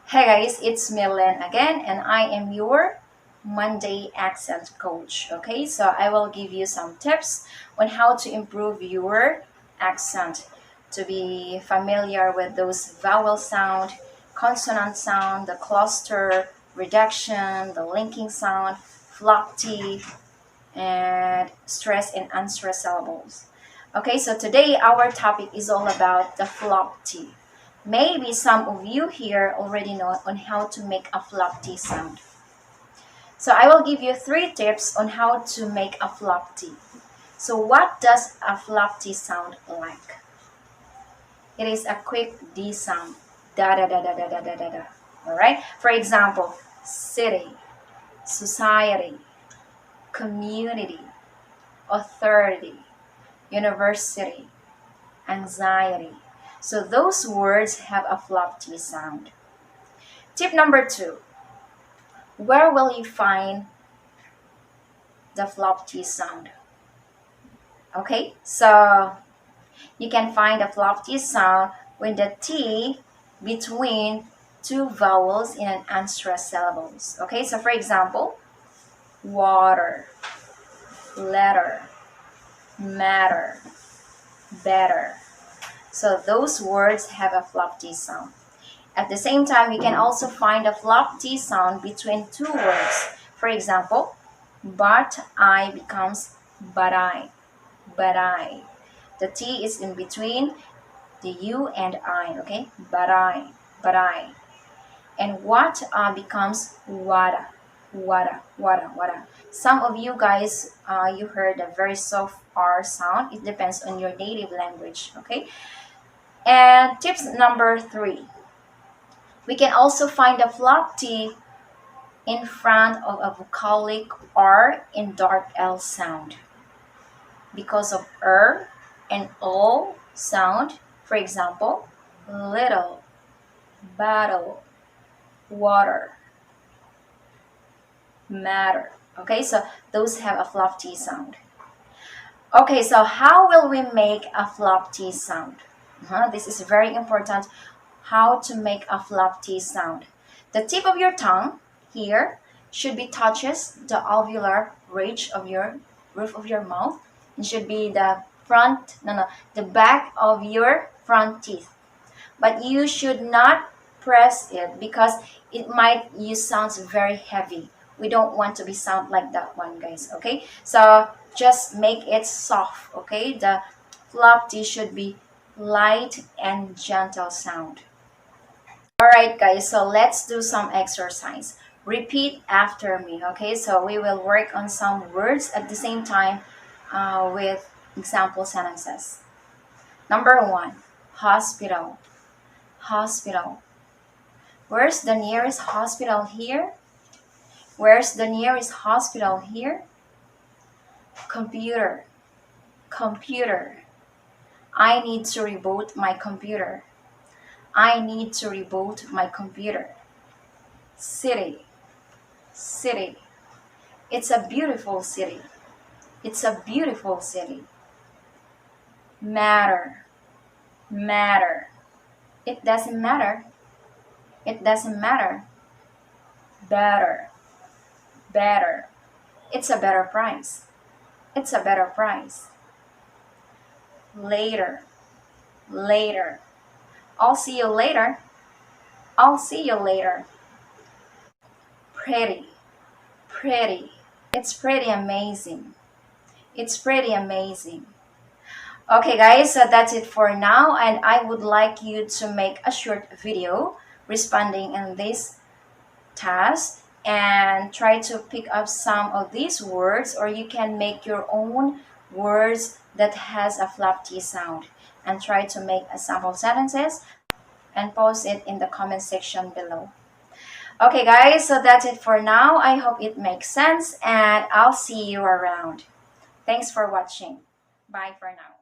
Hey guys, it's Milan again, and I am your Monday accent coach. Okay, so I will give you some tips on how to improve your accent, to be familiar with those vowel sound, consonant sound, the cluster, reduction, the linking sound, flop T, and stress and unstressed syllables. Okay, so today our topic is all about the flop T. Maybe some of you here already know on how to make a flop T sound. So I will give you 3 tips on how to make a flop T. So what does a flop T sound like? It is a quick D sound. Da da da da da da da da da. Alright? For example, city, society, community, authority, university, anxiety. So those words have a flop T sound. Tip number 2. Where will you find the flop T sound? Okay, so you can find the flop T sound when the T between 2 vowels in an unstressed syllables. Okay, so for example, water, letter, matter, better. So those words have a flop T sound. At the same time, you can also find a flop T sound between 2 words. For example, but I becomes but I. The T is in between the U and I, okay? But I. And what becomes wada. Some of you guys, you heard a very soft R sound. It depends on your native language, okay? And tips number 3. We can also find a flop T in front of a vocalic R in dark L sound. Because of and O sound, for example, little, battle, water, matter. Okay, so those have a flop T sound. Okay, so how will we make a flop T sound? This is very important, how to make a flop T sound. The tip of your tongue here should be touches the alveolar ridge of your roof of your mouth. It should be the the back of your front teeth. But you should not press it because it might sound very heavy. We don't want to be sound like that one, guys, okay? So just make it soft, okay? The flop T should be light and gentle sound. Alright guys, so let's do some exercise. Repeat after me, okay? So we will work on some words at the same time with example sentences. Number 1, hospital. Where's the nearest hospital here? Where's the nearest hospital here? Computer. I need to reboot my computer. I need to reboot my computer. City. It's a beautiful city. It's a beautiful city. Matter. It doesn't matter. Better. It's a better price. Later. I'll see you later. Pretty. It's pretty amazing. Okay guys, so that's it for now, and I would like you to make a short video responding in this task and try to pick up some of these words, or you can make your own words that has a flop T sound and try to make a sample sentences and post it in the comment section below. Okay guys, so that's it for now. I hope it makes sense, and I'll see you around. Thanks for watching. Bye for now.